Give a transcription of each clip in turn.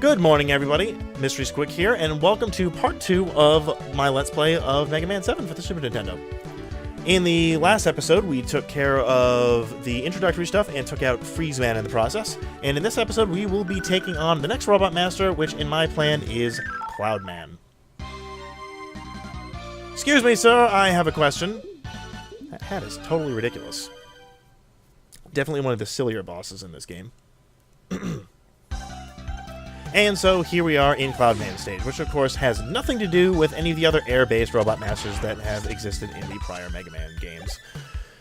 Good morning, everybody. Mystery Squick here, and welcome to part 2 of my Let's Play of Mega Man 7 for the Super Nintendo. In the last episode, we took care of the introductory stuff and took out Freeze Man in the process. And in this episode, we will be taking on the next Robot Master, which in my plan is Cloud Man. Excuse me, sir, I have a question. That hat is totally ridiculous. Definitely one of the sillier bosses in this game. And so here we are in Cloud Man stage, which of course has nothing to do with any of the other air-based Robot Masters that have existed in the prior Mega Man games,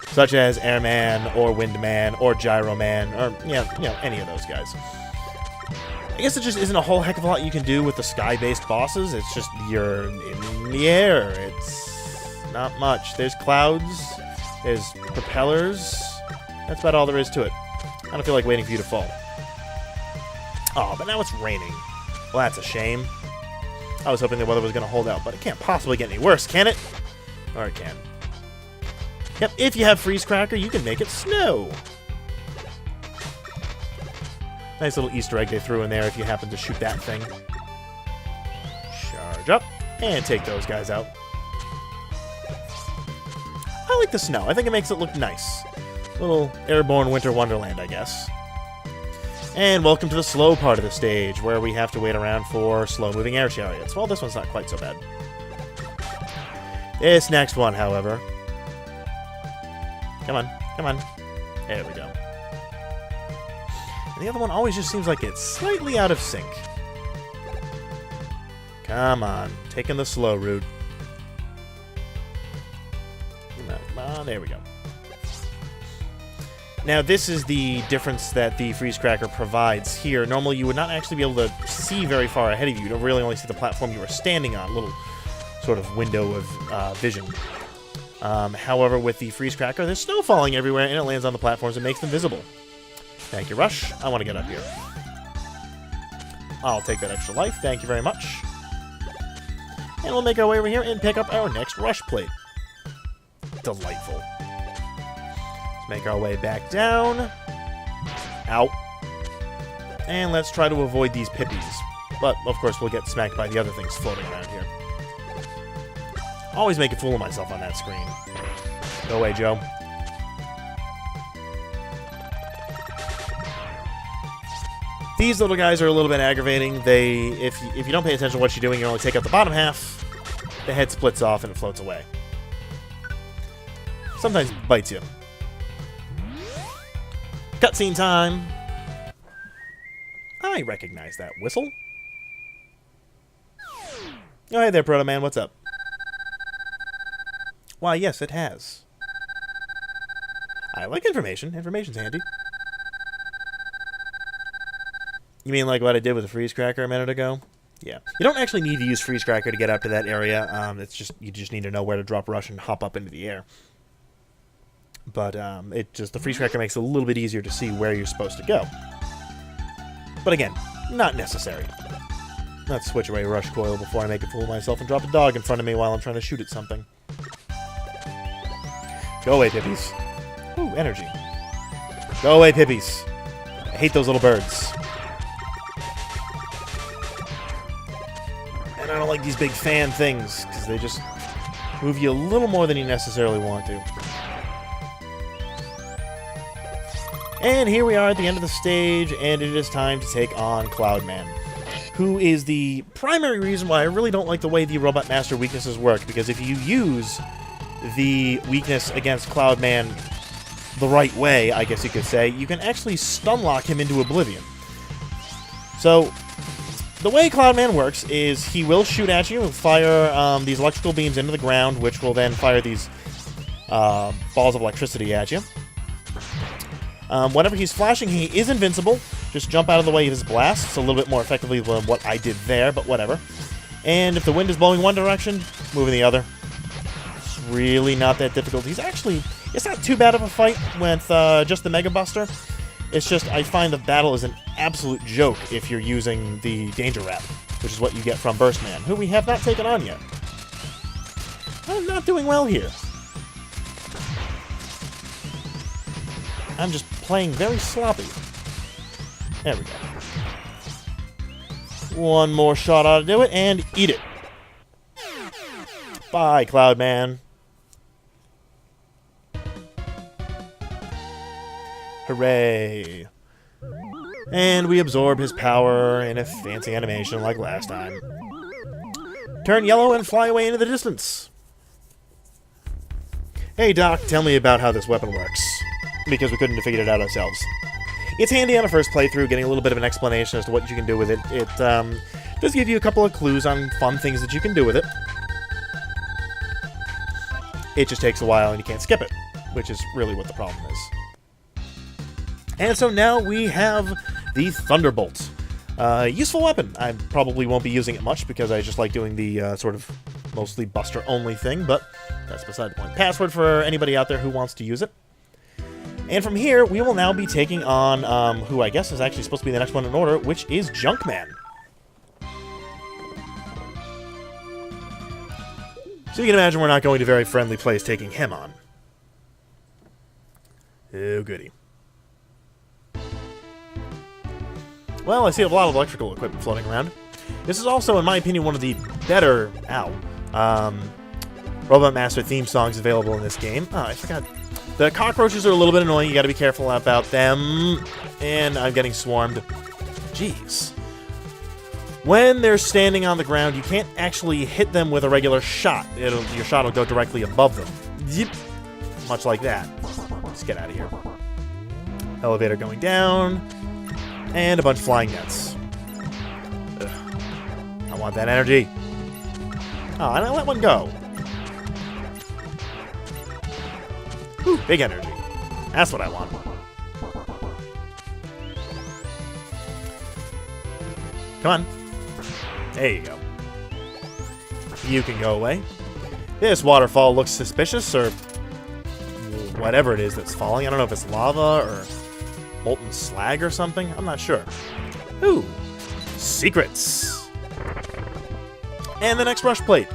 such as Airman or Windman or Gyro Man or any of those guys. I guess it just isn't a whole heck of a lot you can do with the sky-based bosses. It's just you're in the air. It's not much. There's clouds. There's propellers. That's about all there is to it. I don't feel like waiting for you to fall. Oh, but now it's raining. Well, that's a shame. I was hoping the weather was going to hold out, but it can't possibly get any worse, can it? Or it can. Yep, if you have Freeze Cracker, you can make it snow. Nice little Easter egg they threw in there if you happen to shoot that thing. Charge up, and take those guys out. I like the snow. I think it makes it look nice. Little airborne winter wonderland, I guess. And welcome to the slow part of the stage, where we have to wait around for slow-moving air chariots. Well, this one's not quite so bad. This next one, however... Come on, come on. There we go. And the other one always just seems like it's slightly out of sync. Come on, taking the slow route. Come on, there we go. Now, this is the difference that the Freeze Cracker provides here. Normally, you would not actually be able to see very far ahead of you. You don't really only see the platform you are standing on, a little sort of window of vision. However, with the Freeze Cracker, there's snow falling everywhere, and it lands on the platforms and makes them visible. Thank you, Rush. I want to get up here. I'll take that extra life. Thank you very much. And we'll make our way over here and pick up our next Rush plate. Delightful. Make our way back down. Ow. And let's try to avoid these pippies. But, of course, we'll get smacked by the other things floating around here. Always make a fool of myself on that screen. Go away, Joe. These little guys are a little bit aggravating. If you don't pay attention to what you're doing, you only take out the bottom half, the head splits off and it floats away. Sometimes it bites you. Cutscene time! I recognize that whistle. Oh, hey there, Proto Man, what's up? Why, yes, it has. I like information. Information's handy. You mean like what I did with the Freeze Cracker a minute ago? Yeah. You don't actually need to use Freeze Cracker to get up to that area. You just need to know where to drop Rush and hop up into the air. But the Freeze Cracker makes it a little bit easier to see where you're supposed to go. But again, not necessary. Let's switch away Rush Coil before I make a fool of myself and drop a dog in front of me while I'm trying to shoot at something. Go away, Pippies. Ooh, energy. Go away, Pippies. I hate those little birds. And I don't like these big fan things, because they just move you a little more than you necessarily want to. And here we are at the end of the stage, and it is time to take on Cloud Man, who is the primary reason why I really don't like the way the Robot Master weaknesses work, because if you use the weakness against Cloud Man the right way, I guess you could say, you can actually stun lock him into oblivion. So, the way Cloud Man works is he will shoot at you and fire these electrical beams into the ground, which will then fire these balls of electricity at you. Whenever he's flashing, he is invincible. Just jump out of the way of his blasts a little bit more effectively than what I did there, but whatever. And if the wind is blowing one direction, move in the other. It's really not that difficult. It's not too bad of a fight with just the Mega Buster. It's just, I find the battle is an absolute joke if you're using the Danger Wrap, which is what you get from Burst Man, who we have not taken on yet. I'm not doing well here. I'm just playing very sloppy. There we go. One more shot ought to do it, and eat it. Bye, Cloudman. Hooray. And we absorb his power in a fancy animation like last time. Turn yellow and fly away into the distance. Hey, Doc, tell me about how this weapon works. Because we couldn't have figured it out ourselves. It's handy on a first playthrough, getting a little bit of an explanation as to what you can do with it. It does give you a couple of clues on fun things that you can do with it. It just takes a while and you can't skip it, which is really what the problem is. And so now we have the Thunderbolt. Useful weapon. I probably won't be using it much because I just like doing the sort of mostly buster-only thing, but that's beside the point. Password for anybody out there who wants to use it. And from here, we will now be taking on who I guess is actually supposed to be the next one in order, which is Junkman. So you can imagine we're not going to a very friendly place taking him on. Oh, goody. Well, I see a lot of electrical equipment floating around. This is also, in my opinion, one of the better... Robot Master theme songs available in this game. Oh, I forgot. The cockroaches are a little bit annoying. You gotta be careful about them. And I'm getting swarmed. Jeez. When they're standing on the ground, you can't actually hit them with a regular shot. Your shot will go directly above them. Yep. Much like that. Let's get out of here. Elevator going down. And a bunch of flying nets. Ugh. I want that energy. Oh, and I let one go. Ooh, big energy. That's what I want. Come on. There you go. You can go away. This waterfall looks suspicious, or whatever it is that's falling. I don't know if it's lava or molten slag or something. I'm not sure. Ooh. Secrets. And the next rush plate.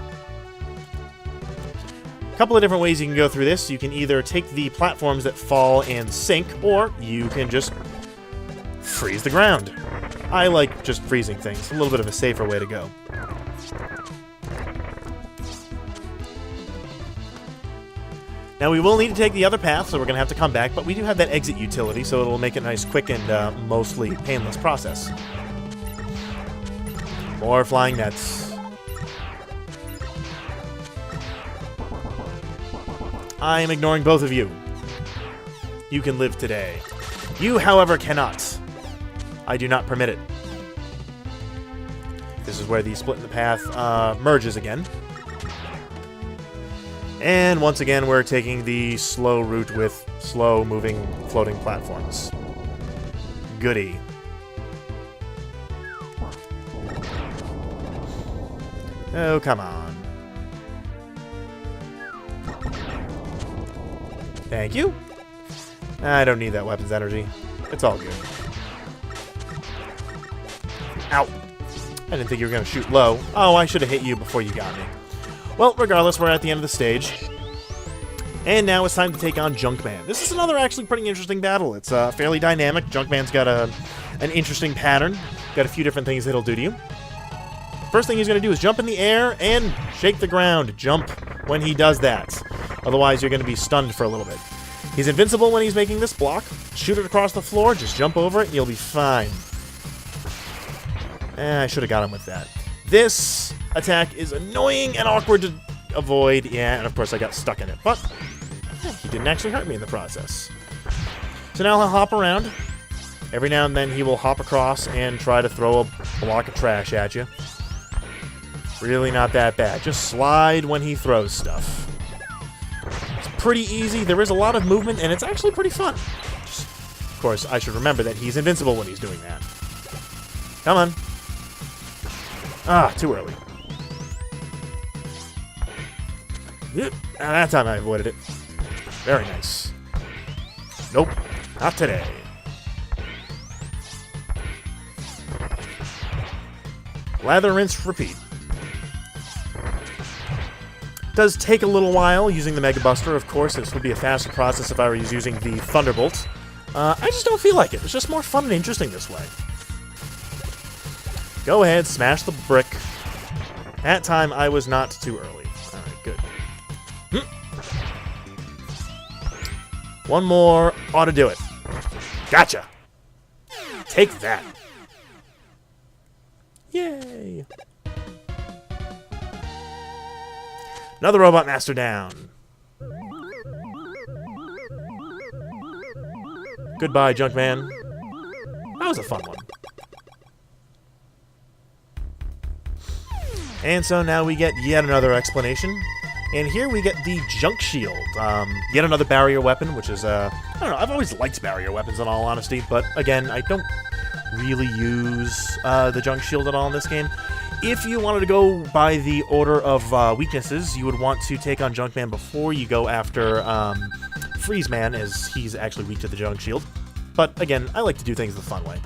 A couple of different ways you can go through this. You can either take the platforms that fall and sink, or you can just freeze the ground. I like just freezing things. A little bit of a safer way to go. Now we will need to take the other path, so we're going to have to come back, but we do have that exit utility, so it'll make it a nice, quick, and mostly painless process. More flying nets. I am ignoring both of you. You can live today. You, however, cannot. I do not permit it. This is where the split in the path merges again. And once again, we're taking the slow route with slow-moving, floating platforms. Goody. Oh, come on. Thank you. I don't need that weapon's energy. It's all good. Ow. I didn't think you were going to shoot low. Oh, I should have hit you before you got me. Well, regardless, we're at the end of the stage. And now it's time to take on Junkman. This is another actually pretty interesting battle. It's fairly dynamic. Junkman's got an interesting pattern. Got a few different things that he'll do to you. First thing he's going to do is jump in the air and shake the ground. Jump when he does that. Otherwise, you're going to be stunned for a little bit. He's invincible when he's making this block. Shoot it across the floor, just jump over it, and you'll be fine. I should have got him with that. This attack is annoying and awkward to avoid. Yeah, and of course I got stuck in it. But he didn't actually hurt me in the process. So now he'll hop around. Every now and then he will hop across and try to throw a block of trash at you. Really not that bad. Just slide when he throws stuff. Pretty easy. There is a lot of movement, and it's actually pretty fun. Of course, I should remember that he's invincible when he's doing that. Come on. Ah, too early. Yep. That time I avoided it. Very nice. Nope. Not today. Lather, rinse, repeat. Does take a little while using the Mega Buster, of course. This would be a faster process if I were using the Thunderbolt. I just don't feel like it. It's just more fun and interesting this way. Go ahead, smash the brick. That time I was not too early. Alright, good. One more ought to do it. Gotcha! Take that. Yay! Another Robot Master down. Goodbye, Junkman. That was a fun one. And so now we get yet another explanation. And here we get the Junk Shield. Yet another barrier weapon, which is, I don't know, I've always liked barrier weapons in all honesty, but again, I don't really use the Junk Shield at all in this game. If you wanted to go by the order of weaknesses, you would want to take on Junkman before you go after Freeze Man, as he's actually weak to the Junk Shield. But again, I like to do things the fun way.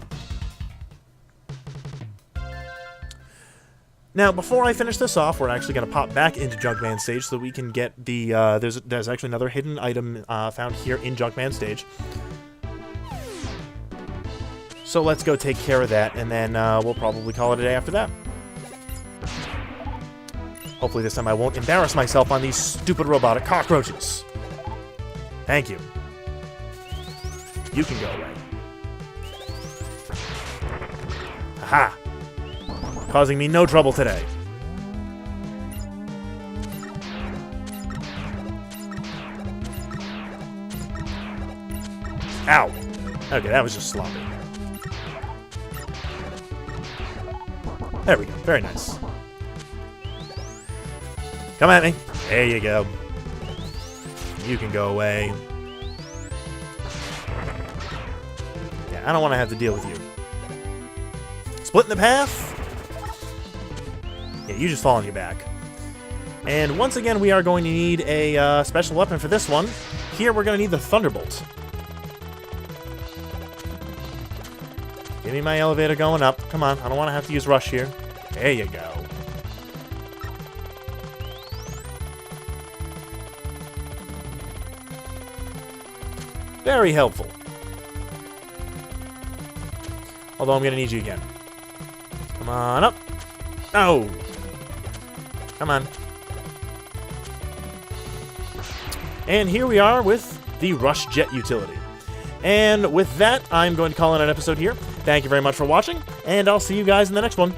Now, before I finish this off, we're actually going to pop back into Junkman stage so that we can get the, there's actually another hidden item found here in Junkman stage. So let's go take care of that, and then we'll probably call it a day after that. Hopefully this time I won't embarrass myself on these stupid robotic cockroaches. Thank you. You can go away. Aha! Causing me no trouble today. Ow! Okay, that was just sloppy. There we go. Very nice. Come at me. There you go. You can go away. Yeah, I don't want to have to deal with you. Split in the path. Yeah, you just fall on your back. And once again, we are going to need a special weapon for this one. Here, we're going to need the Thunderbolt. Give me my elevator going up. Come on, I don't want to have to use Rush here. There you go. Very helpful. Although I'm going to need you again. Come on up. No! Come on. And here we are with the Rush Jet utility. And with that, I'm going to call it an episode here. Thank you very much for watching, and I'll see you guys in the next one.